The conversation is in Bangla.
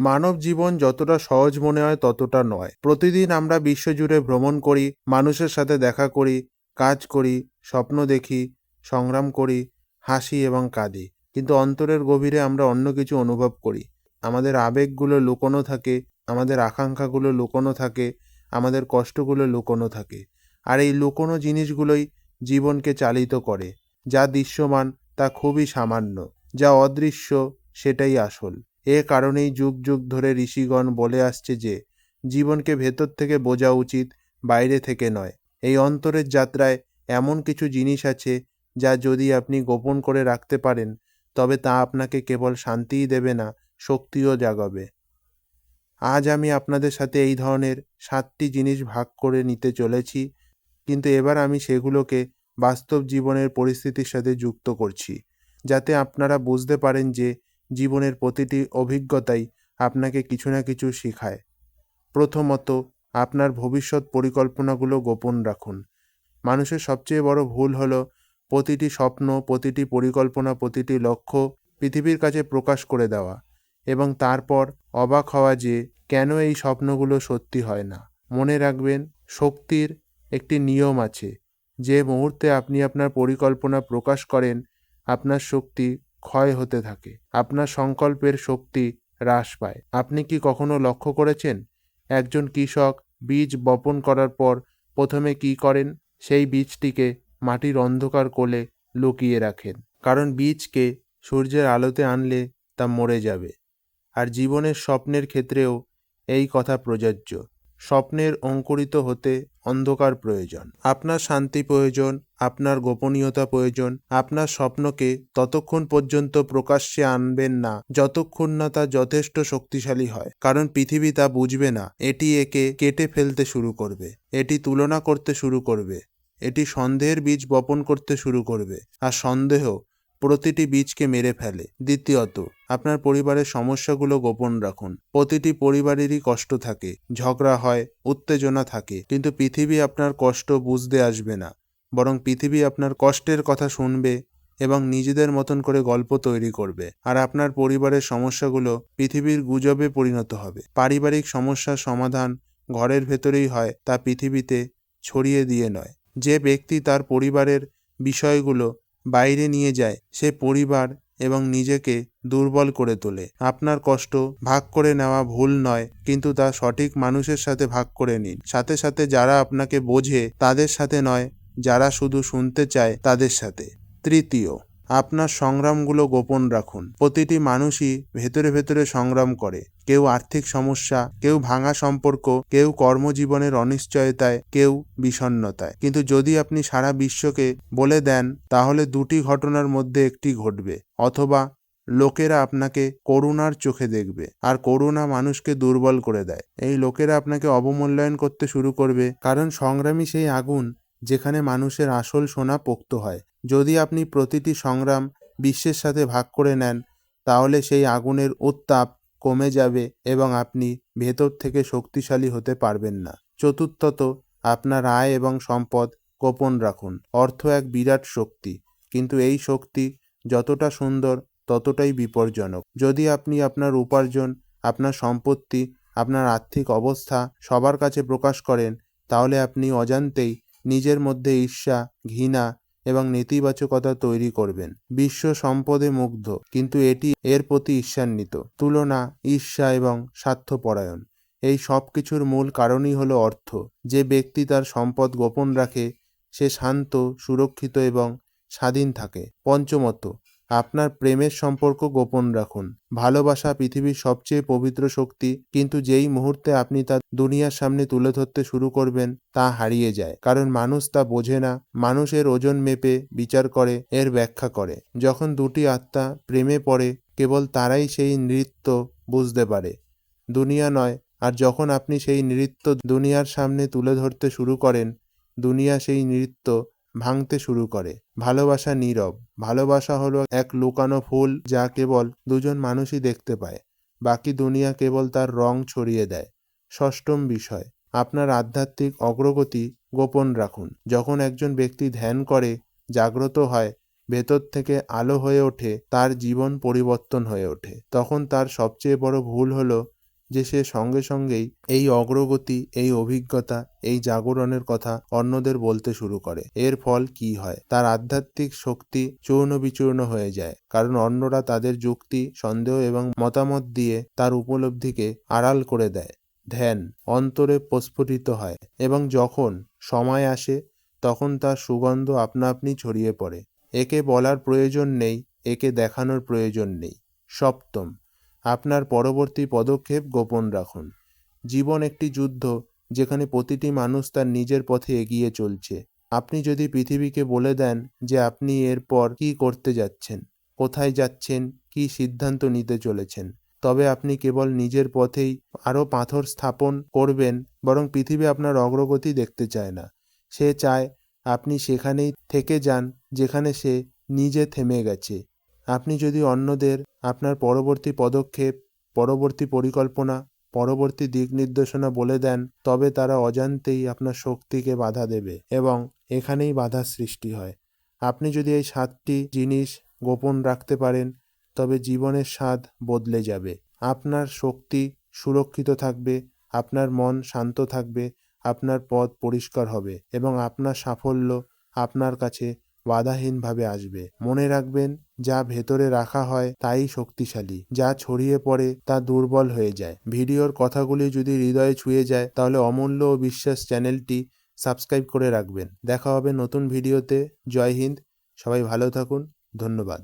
মানব জীবন যতটা সহজ মনে হয় ততটা নয়। প্রতিদিন আমরা বিশ্বজুড়ে ভ্রমণ করি, মানুষের সাথে দেখা করি, কাজ করি, স্বপ্ন দেখি, সংগ্রাম করি, হাসি এবং কাঁদি। কিন্তু অন্তরের গভীরে আমরা অন্য কিছু অনুভব করি। আমাদের আবেগগুলো লুকোনো থাকে, আমাদের আকাঙ্ক্ষাগুলো লুকোনো থাকে, আমাদের কষ্টগুলো লুকোনো থাকে। আর এই লুকোনো জিনিসগুলোই জীবনকে চালিত করে। যা দৃশ্যমান তা খুবই সামান্য, যা অদৃশ্য সেটাই আসল। এ কারণেই যুগ যুগ ধরে ঋষিগণ বলে আসছে যে জীবনকে ভেতর থেকে বোঝা উচিত, বাইরে থেকে নয়। এই অন্তরের যাত্রায় এমন কিছু জিনিস আছে যা যদি আপনি গোপন করে রাখতে পারেন, তবে তা আপনাকে কেবল শান্তিই দেবে না, শক্তিও জাগাবে। আজ আমি আপনাদের সাথে এই ধরনের 7টি জিনিস ভাগ করে নিতে চলেছি, কিন্তু এবার আমি সেগুলোকে বাস্তব জীবনের পরিস্থিতির সাথে যুক্ত করছি, যাতে আপনারা বুঝতে পারেন যে জীবনের প্রতিটি অভিজ্ঞতাই আপনাকে কিছু না কিছু শেখায়। প্রথমত, আপনার ভবিষ্যৎ পরিকল্পনাগুলো গোপন রাখুন। মানুষের সবচেয়ে বড় ভুল হলো প্রতিটি স্বপ্ন, প্রতিটি পরিকল্পনা, প্রতিটি লক্ষ্য পৃথিবীর কাছে প্রকাশ করে দেওয়া এবং তারপর অবাক হওয়া যে কেন এই স্বপ্নগুলো সত্যি হয় না। মনে রাখবেন, শক্তির একটি নিয়ম আছে। যে মুহূর্তে আপনি আপনার পরিকল্পনা প্রকাশ করেন, আপনার শক্তি ক্ষয় হতে থাকে, আপনার সংকল্পের শক্তি হ্রাস পায়। আপনি কি কখনো লক্ষ্য করেছেন, একজন কৃষক বীজ বপন করার পর প্রথমে কি করেন? সেই বীজটিকে মাটির অন্ধকার কোলে লুকিয়ে রাখেন, কারণ বীজকে সূর্যের আলোতে আনলে তা মরে যাবে। আর জীবনের স্বপ্নের ক্ষেত্রেও এই কথা প্রযোজ্য। স্বপ্নের অঙ্কুরিত হতে অন্ধকার প্রয়োজন, আপনার শান্তি প্রয়োজন, আপনার গোপনীয়তা প্রয়োজন। আপনার স্বপ্নকে ততক্ষণ পর্যন্ত প্রকাশ্যে আনবেন না যতক্ষণ না তা যথেষ্ট শক্তিশালী হয়, কারণ পৃথিবী তা বুঝবে না। এটি একে কেটে ফেলতে শুরু করবে, এটি তুলনা করতে শুরু করবে, এটি সন্দেহের বীজ বপন করতে শুরু করবে, আর সন্দেহ প্রতিটি বীজকে মেরে ফেলে। দ্বিতীয়ত, আপনার পরিবারের সমস্যাগুলো গোপন রাখুন। প্রতিটি পরিবারেরই কষ্ট থাকে, ঝগড়া হয়, উত্তেজনা থাকে, কিন্তু পৃথিবী আপনার কষ্ট বুঝতে আসবে না, বরং পৃথিবী আপনার কষ্টের কথা শুনবে এবং নিজেদের মতন করে গল্প তৈরি করবে। আর আপনার পরিবারের সমস্যাগুলো পৃথিবীর গুজবে পরিণত হবে। পারিবারিক সমস্যার সমাধান ঘরের ভেতরেই হয়, তা পৃথিবীতে ছড়িয়ে দিয়ে নয়। যে ব্যক্তি তার পরিবারের বিষয়গুলো বাইরে নিয়ে যায়, সে পরিবার এবং নিজেকে দুর্বল করে তোলে। আপনার কষ্ট ভাগ করে নেওয়া ভুল নয়, কিন্তু তা সঠিক মানুষের সাথে ভাগ করে নিন। সাথে সাথে যারা আপনাকে বোঝে তাদের সাথে নয়, যারা শুধু শুনতে চায় তাদের সাথে। তৃতীয়, আপনার সংগ্রামগুলো গোপন রাখুন। প্রতিটি মানুষই ভেতরে ভেতরে সংগ্রাম করে। কেউ আর্থিক সমস্যা, কেউ ভাঙা সম্পর্ক, কেউ কর্মজীবনের অনিশ্চয়তায়, কেউ বিষণ্ণতায়। কিন্তু যদি আপনি সারা বিশ্বকে বলে দেন, তাহলে দুটি ঘটনার মধ্যে একটি ঘটবে। অথবা লোকেরা আপনাকে করুণার চোখে দেখবে, আর করুণা মানুষকে দুর্বল করে দেয়। এই লোকেরা আপনাকে অবমূল্যায়ন করতে শুরু করবে, কারণ সংগ্রামই সেই আগুন যেখানে মানুষের আসল সোনা পোক্ত হয়। যদি আপনি প্রতিটি সংগ্রাম বিশ্বের সাথে ভাগ করে নেন, তাহলে সেই আগুনের উত্তাপ কমে যাবে এবং আপনি ভেতর থেকে শক্তিশালী হতে পারবেন না। চতুর্থত, আপনার আয় এবং সম্পদ গোপন রাখুন। অর্থ এক বিরাট শক্তি, কিন্তু এই শক্তি যতটা সুন্দর ততটাই বিপজ্জনক। যদি আপনি আপনার উপার্জন, আপনার সম্পত্তি, আপনার আর্থিক অবস্থা সবার কাছে প্রকাশ করেন, তাহলে আপনি অজান্তেই নিজের মধ্যে ঈর্ষা, ঘৃণা এবং নেতিবাচকতা তৈরি করবেন। বিশ্ব সম্পদে মুগ্ধ, কিন্তু এটি এর প্রতি ঈর্ষান্বিত। তুলনা, ঈর্ষা এবং স্বার্থপরায়ণ, এই সব কিছুর মূল কারণই হলো অর্থ। যে ব্যক্তি তার সম্পদ গোপন রাখে, সে শান্ত, সুরক্ষিত এবং স্বাধীন থাকে। পঞ্চমত, আপনার প্রেমের সম্পর্ক গোপন রাখুন। ভালোবাসা পৃথিবীর সবচেয়ে পবিত্র শক্তি, কিন্তু যেই মুহূর্তে আপনি তা দুনিয়ার সামনে তুলে ধরতে শুরু করবেন, তা হারিয়ে যায়, কারণ মানুষ তা বোঝে না। মানুষের ওজন মেপে বিচার করে, এর ব্যাখ্যা করে। যখন দুটি আত্মা প্রেমে পড়ে, কেবল তারাই সেই নৃত্য বুঝতে পারে, দুনিয়া নয়। আর যখন আপনি সেই নৃত্য দুনিয়ার সামনে তুলে ধরতে শুরু করেন, দুনিয়া সেই নৃত্য ভাঙতে শুরু করে। ভালোবাসা নীরব। ভালোবাসা হলো এক লুকানো ফুল, যা কেবল দুজন মানুষই দেখতে পায়, বাকি দুনিয়া কেবল তার রং ছড়িয়ে দেয়। ষষ্ঠম বিষয়, আপনার আধ্যাত্মিক অগ্রগতি গোপন রাখুন। যখন একজন ব্যক্তি ধ্যান করে, জাগ্রত হয়, ভেতর থেকে আলো হয়ে ওঠে, তার জীবন পরিবর্তন হয়ে ওঠে। তখন তার সবচেয়ে বড় ভুল হলো যে সে সঙ্গে সঙ্গেই এই অগ্রগতি, এই অভিজ্ঞতা, এই জাগরণের কথা অন্যদের বলতে শুরু করে। এর ফল কি হয়? তার আধ্যাত্মিক শক্তি চূর্ণ বিচূর্ণ হয়ে যায়, কারণ অন্যরা তাদের যুক্তি, সন্দেহ এবং মতামত দিয়ে তার উপলব্ধিকে আড়াল করে দেয়। ধ্যান অন্তরে প্রস্ফুটিত হয় এবং যখন সময় আসে তখন তার সুগন্ধ আপনা আপনি ছড়িয়ে পড়ে। একে বলার প্রয়োজন নেই, একে দেখানোর প্রয়োজন নেই। সপ্তম, আপনার পরবর্তী পদক্ষেপ গোপন রাখুন। জীবন একটি যুদ্ধ, যেখানে প্রতিটি মানুষ তার নিজের পথে এগিয়ে চলছে। আপনি যদি পৃথিবীকে বলে দেন যে আপনি এরপর কী করতে যাচ্ছেন, কোথায় যাচ্ছেন, কী সিদ্ধান্ত নিতে চলেছেন, তবে আপনি কেবল নিজের পথেই আরও পাথর স্থাপন করবেন, বরং পৃথিবী আপনার অগ্রগতি দেখতে চায় না। সে চায় আপনি সেখানেই থেকে যান যেখানে সে নিজে থেমে গেছে। আপনি যদি অন্যদের আপনার পরবর্তী পদক্ষেপ, পরবর্তী পরিকল্পনা, পরবর্তী দিক নির্দেশনা বলে দেন, তবে তারা অজান্তেই আপনার শক্তিকে বাধা দেবে এবং এখানেই বাধার সৃষ্টি হয়। আপনি যদি এই 7টি জিনিস গোপন রাখতে পারেন, তবে জীবনের স্বাদ বদলে যাবে। আপনার শক্তি সুরক্ষিত থাকবে, আপনার মন শান্ত থাকবে, আপনার পথ পরিষ্কার হবে এবং আপনার সাফল্য আপনার কাছে বাধাহীনভাবে আসবে। মনে রাখবেন, যা ভেতরে রাখা হয় তাই শক্তিশালী, যা ছড়িয়ে পড়ে তা দুর্বল হয়ে যায়। ভিডিওর কথাগুলি যদি হৃদয়ে ছুঁয়ে যায়, তাহলে অমূল্য ও বিশ্বাস চ্যানেলটি সাবস্ক্রাইব করে রাখবেন। দেখা হবে নতুন ভিডিওতে। জয় হিন্দ। সবাই ভালো থাকুন। ধন্যবাদ।